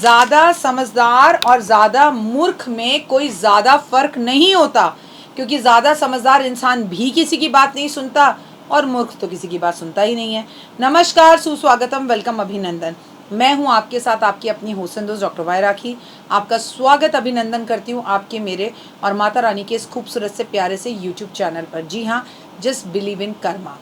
ज़्यादा समझदार और ज़्यादा मूर्ख में कोई ज़्यादा फर्क नहीं होता, क्योंकि ज़्यादा समझदार इंसान भी किसी की बात नहीं सुनता और मूर्ख तो किसी की बात सुनता ही नहीं है। नमस्कार, सुस्वागतम, वेलकम, अभिनंदन। मैं हूं आपके साथ आपकी अपनी होसन दोस्त डॉक्टर वाई राखी। आपका स्वागत अभिनंदन करती हूं आपके, मेरे और माता रानी के इस खूबसूरत से प्यारे से यूट्यूब चैनल पर। जी हाँ, जस्ट बिलीव इन कर्मा।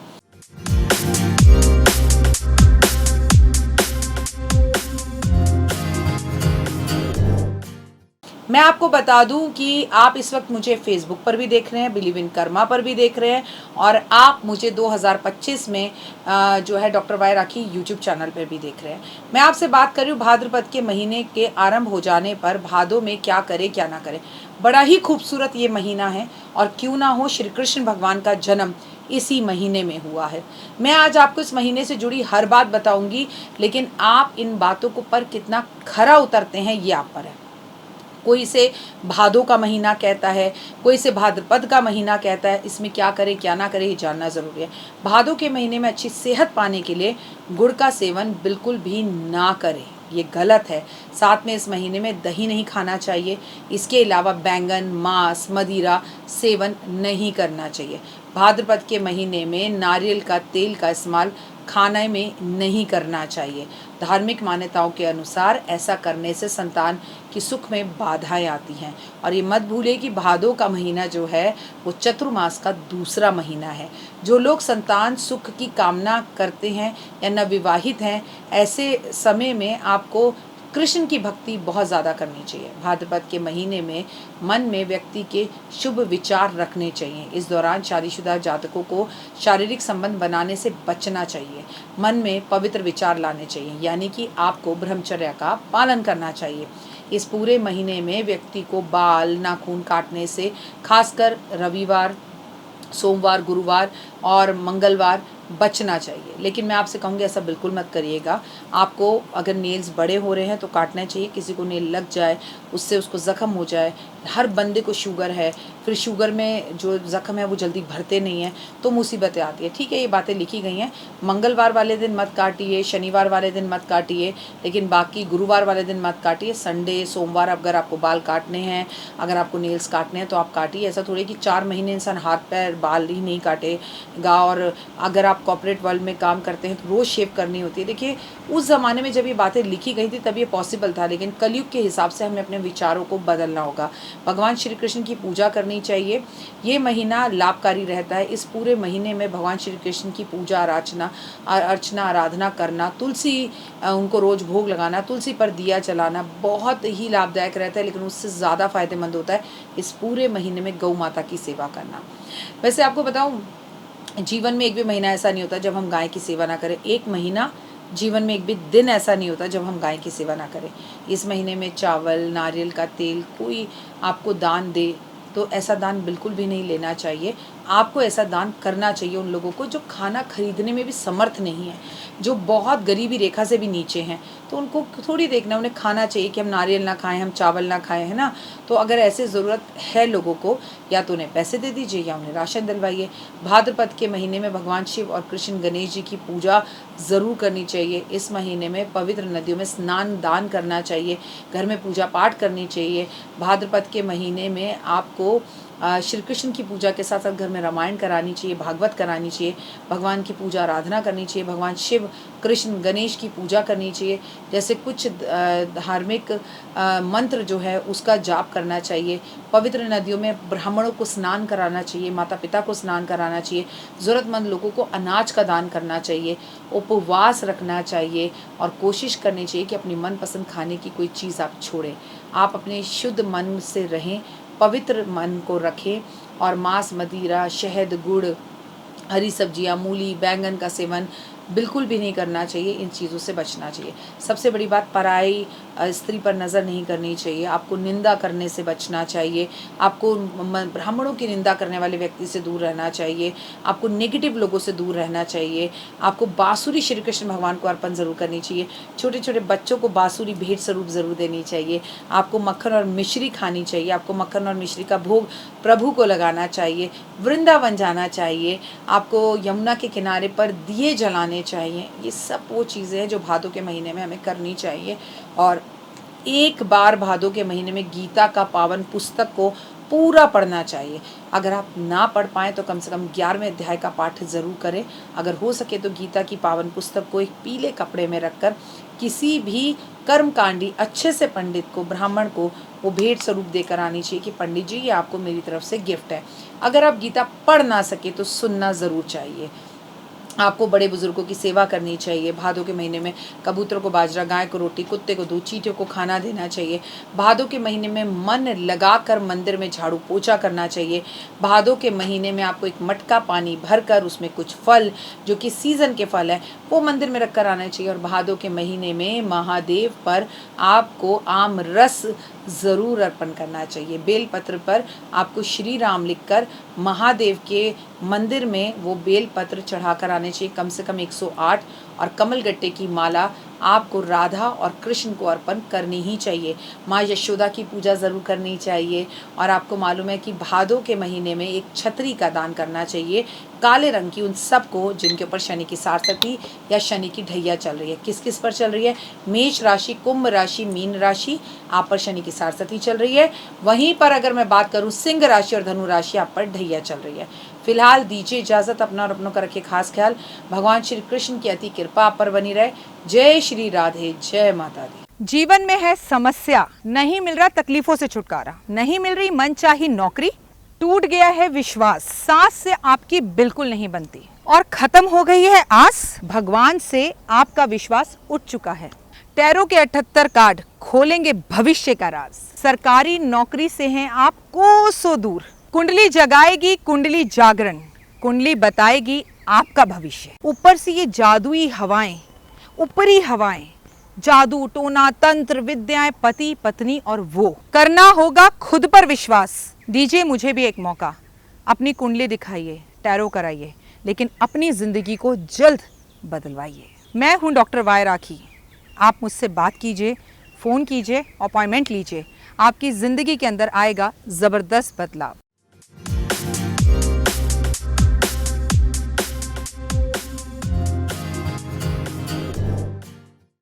मैं आपको बता दूं कि आप इस वक्त मुझे फेसबुक पर भी देख रहे हैं, बिलीव इन कर्मा पर भी देख रहे हैं, और आप मुझे 2025 में जो है डॉक्टर वाई राखी यूट्यूब चैनल पर भी देख रहे हैं। मैं आपसे बात कर रही हूँ भाद्रपद के महीने के आरंभ हो जाने पर भादों में क्या करें क्या ना करें। बड़ा ही खूबसूरत ये महीना है, और क्यों ना हो, श्री कृष्ण भगवान का जन्म इसी महीने में हुआ है। मैं आज आपको इस महीने से जुड़ी हर बात बताऊंगी, लेकिन आप इन बातों को पर कितना खरा उतरते हैं ये आप पर है। कोई इसे भादों का महीना कहता है, कोई इसे भाद्रपद का महीना कहता है। इसमें क्या करें क्या ना करें ये जानना ज़रूरी है। भादों के महीने में अच्छी सेहत पाने के लिए गुड़ का सेवन बिल्कुल भी ना करें, ये गलत है। साथ में इस महीने में दही नहीं खाना चाहिए। इसके अलावा बैंगन, मांस, मदिरा सेवन नहीं करना चाहिए। भाद्रपद के महीने में नारियल का तेल का इस्तेमाल खाने में नहीं करना चाहिए। धार्मिक मान्यताओं के अनुसार ऐसा करने से संतान की सुख में बाधाएं आती हैं। और ये मत भूलिए कि भादों का महीना जो है वो चतुर्मास का दूसरा महीना है। जो लोग संतान सुख की कामना करते हैं या नवविवाहित हैं, ऐसे समय में आपको कृष्ण की भक्ति बहुत ज़्यादा करनी चाहिए। भाद्रपद के महीने में मन में व्यक्ति के शुभ विचार रखने चाहिए। इस दौरान शादीशुदा जातकों को शारीरिक संबंध बनाने से बचना चाहिए। मन में पवित्र विचार लाने चाहिए, यानी कि आपको ब्रह्मचर्य का पालन करना चाहिए। इस पूरे महीने में व्यक्ति को बाल नाखून काटने से, खासकर रविवार, सोमवार, गुरुवार और मंगलवार बचना चाहिए। लेकिन मैं आपसे कहूँगी ऐसा बिल्कुल मत करिएगा। आपको अगर नेल्स बड़े हो रहे हैं तो काटना चाहिए। किसी को नेल लग जाए, उससे उसको ज़ख्म हो जाए। हर बंदे को शुगर है, फिर शुगर में जो ज़ख्म है वो जल्दी भरते नहीं हैं, तो मुसीबतें आती है। ठीक है, ये बातें लिखी गई हैं। मंगलवार वाले दिन मत काटिए, शनिवार वाले दिन मत काटिए, लेकिन बाकी गुरुवार वाले दिन मत काटिए। संडे, सोमवार अगर आपको बाल काटने हैं, अगर आपको नेल्स काटने हैं तो आप काटिए। ऐसा थोड़ी कि 4 महीने इंसान हाथ पैर बाल ही नहीं काटेगा। और अगर आप कॉर्पोरेट वर्ल्ड में काम करते हैं तो रोज़ शेव करनी होती है। देखिए, उस ज़माने में जब ये बातें लिखी गई थी तब ये पॉसिबल था, लेकिन कलयुग के हिसाब से हमें अपने विचारों को बदलना होगा। भगवान श्री कृष्ण की पूजा करनी चाहिए। ये महीना लाभकारी रहता है। इस पूरे महीने में भगवान श्री कृष्ण की पूजा अर्चना आराधना करना, तुलसी उनको रोज़ भोग लगाना, तुलसी पर दिया जलाना बहुत ही लाभदायक रहता है। लेकिन उससे ज़्यादा फायदेमंद होता है इस पूरे महीने में गौ माता की सेवा करना। वैसे आपको बताऊँ, जीवन में एक भी महीना ऐसा नहीं होता जब हम गाय की सेवा ना करें। एक महीना जीवन में एक भी दिन ऐसा नहीं होता जब हम गाय की सेवा ना करें। इस महीने में चावल, नारियल का तेल कोई आपको दान दे तो ऐसा दान बिल्कुल भी नहीं लेना चाहिए। आपको ऐसा दान करना चाहिए उन लोगों को जो खाना खरीदने में भी समर्थ नहीं है, जो बहुत गरीबी रेखा से भी नीचे हैं। तो उनको थोड़ी देखना, उन्हें खाना चाहिए कि हम नारियल ना खाएं, हम चावल ना खाएं, है ना। तो अगर ऐसे ज़रूरत है लोगों को, या तो उन्हें पैसे दे दीजिए या उन्हें राशन दिलवाइए। भाद्रपद के महीने में भगवान शिव और कृष्ण गणेश जी की पूजा ज़रूर करनी चाहिए। इस महीने में पवित्र नदियों में स्नान दान करना चाहिए, घर में पूजा पाठ करनी चाहिए। भाद्रपद के महीने में आपको श्री कृष्ण की पूजा के साथ साथ घर में रामायण करानी चाहिए, भागवत करानी चाहिए, भगवान की पूजा आराधना करनी चाहिए, भगवान शिव, कृष्ण, गणेश की पूजा करनी चाहिए। जैसे कुछ धार्मिक मंत्र जो है उसका जाप करना चाहिए। पवित्र नदियों में ब्राह्मणों को स्नान कराना चाहिए, माता पिता को स्नान कराना चाहिए, ज़रूरतमंद लोगों को अनाज का दान करना चाहिए, उपवास रखना चाहिए, और कोशिश करनी चाहिए कि अपनी मनपसंद खाने की कोई चीज़ आप छोड़ें। आप अपने शुद्ध मन से रहें, पवित्र मन को रखें, और मांस, मदिरा, शहद, गुड़, हरी सब्जियां, मूली, बैंगन का सेवन बिल्कुल भी नहीं करना चाहिए। इन चीज़ों से बचना चाहिए। सबसे बड़ी बात, पराई स्त्री पर नज़र नहीं करनी चाहिए। आपको निंदा करने से बचना चाहिए। आपको ब्राह्मणों की निंदा करने वाले व्यक्ति से दूर रहना चाहिए। आपको नेगेटिव लोगों से दूर रहना चाहिए। आपको बाँसुरी श्री कृष्ण भगवान को अर्पण ज़रूर करनी चाहिए। छोटे छोटे बच्चों को बाँसुरी भेंट स्वरूप ज़रूर देनी चाहिए। आपको मक्खन और मिश्री खानी चाहिए। आपको मक्खन और मिश्री का भोग प्रभु को लगाना चाहिए। वृंदावन जाना चाहिए। आपको यमुना के किनारे पर दिए जलाने चाहिए। ये सब वो चीज़ें हैं जो भादों के महीने में हमें करनी चाहिए। और एक बार भादों के महीने में गीता का पावन पुस्तक को पूरा पढ़ना चाहिए। अगर आप ना पढ़ पाएँ तो कम से कम 11वें अध्याय का पाठ ज़रूर करें। अगर हो सके तो गीता की पावन पुस्तक को एक पीले कपड़े में रखकर किसी भी कर्मकांडी अच्छे से पंडित को, ब्राह्मण को वो भेंट स्वरूप देकर आनी चाहिए कि पंडित जी ये आपको मेरी तरफ से गिफ्ट है। अगर आप गीता पढ़ ना सके तो सुनना ज़रूर चाहिए। आपको बड़े बुजुर्गों की सेवा करनी चाहिए। भादों के महीने में कबूतर को बाजरा, गाय को रोटी, कुत्ते को दूध, चींटियों को खाना देना चाहिए। भादों के महीने में मन लगाकर मंदिर में झाड़ू पोछा करना चाहिए। भादों के महीने में आपको एक मटका पानी भरकर उसमें कुछ फल जो कि सीज़न के फल है वो मंदिर में रख कर आना चाहिए। और भादों के महीने में महादेव पर आपको आम रस ज़रूर अर्पण करना चाहिए। बेलपत्र पर आपको श्री राम लिखकर महादेव के मंदिर में वो बेलपत्र चढ़ाकर आने चाहिए, कम से कम 108। और कमलगट्टे की माला आपको राधा और कृष्ण को अर्पण करनी ही चाहिए। माँ यशोदा की पूजा ज़रूर करनी चाहिए। और आपको मालूम है कि भादों के महीने में एक छतरी का दान करना चाहिए, काले रंग की, उन सबको जिनके ऊपर शनि की सारसती या शनि की ढैया चल रही है। किस किस पर चल रही है? मेष राशि, कुंभ राशि, मीन राशि, आप पर शनि की सारसती चल रही है। वहीं पर अगर मैं बात करूं सिंह राशि और धनु राशि, आप पर ढैया चल रही है। फिलहाल दीजिए इजाज़त, अपना और अपनों का रखिए खास ख्याल। भगवान श्री कृष्ण की अति कृपा आप पर बनी रहे। जय श्री राधे, जय माता दी। जीवन में है समस्या, नहीं मिल रहा तकलीफों से छुटकारा, नहीं मिल रही मनचाही नौकरी, टूट गया है विश्वास, सांस से आपकी बिल्कुल नहीं बनती और खत्म हो गई है आस, भगवान से आपका विश्वास उठ चुका है। टैरो के 78 कार्ड खोलेंगे भविष्य का राज। सरकारी नौकरी से हैं आप कोसों दूर। कुंडली जगाएगी कुंडली जागरण, कुंडली बताएगी आपका भविष्य। ऊपर से ये जादुई हवाएं, ऊपरी हवाएं, जादू टोना तंत्र विद्याएं, पति पत्नी और वो करना होगा खुद पर विश्वास। दीजिए मुझे भी एक मौका, अपनी कुंडली दिखाइए, टैरो कराइए, लेकिन अपनी जिंदगी को जल्द बदलवाइए। मैं हूं डॉक्टर वाई राखी। आप मुझसे बात कीजिए, फ़ोन कीजिए, अपॉइंटमेंट लीजिए। आपकी ज़िंदगी के अंदर आएगा ज़बरदस्त बदलाव।